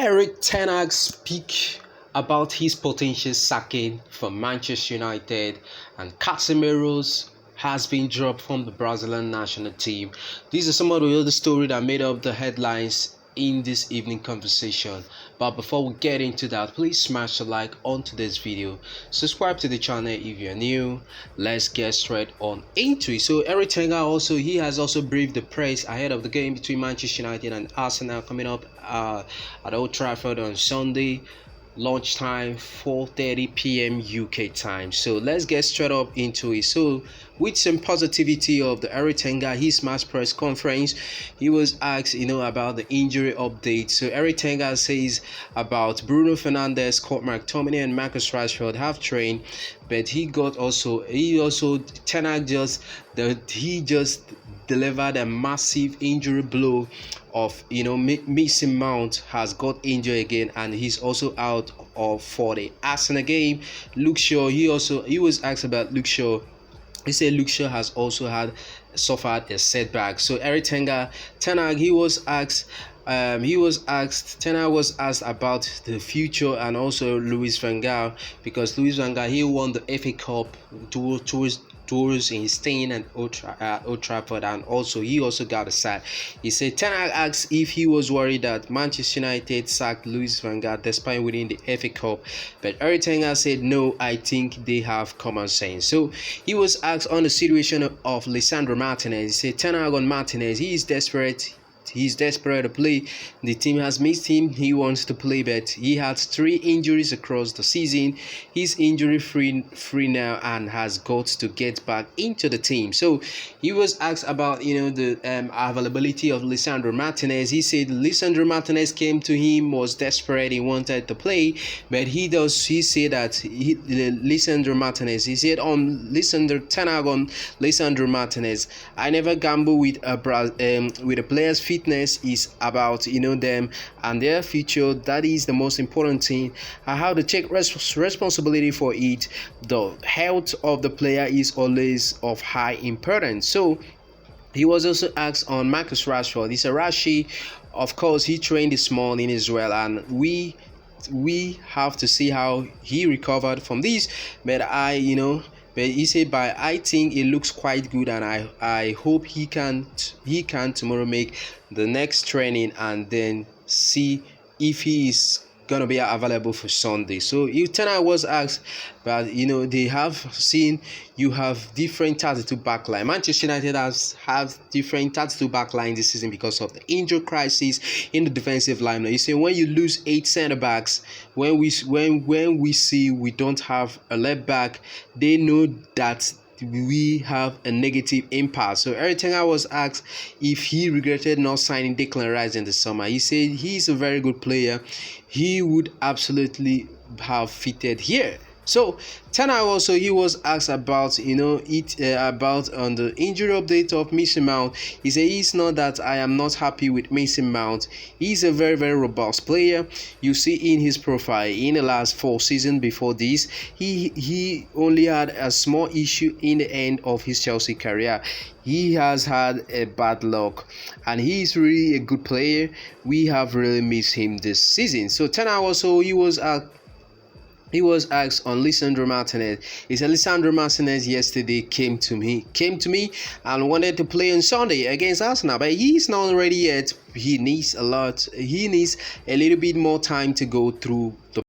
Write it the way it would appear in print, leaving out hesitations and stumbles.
Eric Ten Hag speak about his potential sacking from Manchester United, and Casemiro's has been dropped from the Brazilian national team. These are some of the other stories that made up the headlines in this evening conversation. But before we get into that, please smash a like on today's video, subscribe to the channel if you're new. Let's get straight on into it. So Eric Ten Hag he has also briefed the press ahead of the game between Manchester United and Arsenal coming up at Old Trafford on Sunday lunchtime, 4:30 p.m. UK time. So let's get straight up into it. So with some positivity of the Eric Ten Hag, his match press conference, he was asked about the injury update. So Eric Ten Hag says about Bruno Fernandes, Scott McTominay and Marcus Rashford have trained, but he also Ten Hag just delivered a massive injury blow of Mason Mount has got injured again, and he's also out for the Arsenal game. Luke Shaw, he was asked about Luke Shaw. He said Luke Shaw has also suffered a setback. So Eric Ten Hag, he was asked Ten Hag was asked about the future and also Louis van Gaal, because Louis van Gaal, he won the FA Cup tours in Spain and Old Trafford, and he also got a sack. He said Ten Hag asked if he was worried that Manchester United sacked Louis van Gaal despite winning the FA Cup, but Eric Ten Hag said no, I think they have common sense. So he was asked on the situation of Lisandro Martinez. He said Ten Hag on Martinez, he is desperate. He's desperate to play. The team has missed him. He wants to play, but he had 3 injuries across the season. He's injury free now and has got to get back into the team. So he was asked about the availability of Lisandro Martinez. He said Lisandro Martinez came to him, was desperate, he wanted to play, but he said that Lisandro Martinez, he said on Ten Hag on Lisandro Martinez, I never gamble with a player's fitness is about them and their future. That is the most important thing. I have to take responsibility for it. The health of the player is always of high importance. So he was also asked on Marcus Rashford. He said Rashi, of course, he trained this morning as well, and we have to see how he recovered from this. But but he said, "But I think it looks quite good, and I hope he can tomorrow make the next training and then see if he is gonna be available for Sunday." So Ten Hag was asked, but they have seen you have different 32 backline. Manchester United have different 32 backline this season because of the injury crisis in the defensive line. You say when you lose 8 center backs, when we see we don't have a left back, they know that we have a negative impact. So Eric Ten Hag was asked if he regretted not signing Declan Rice in the summer. He said he's a very good player. He would absolutely have fitted here. So Ten Hag he was asked about about on the injury update of Mason Mount. He said it's not that I am not happy with Mason Mount. He's a very, very robust player. You see in his profile in the last 4 seasons before this, he only had a small issue in the end of his Chelsea career. He has had a bad luck, and he's really a good player. We have really missed him this season. So Ten Hag he was asked on Lisandro Martinez. He said Lisandro Martinez yesterday came to me and wanted to play on Sunday against Arsenal, but he's not ready yet. He needs a little bit more time to go through the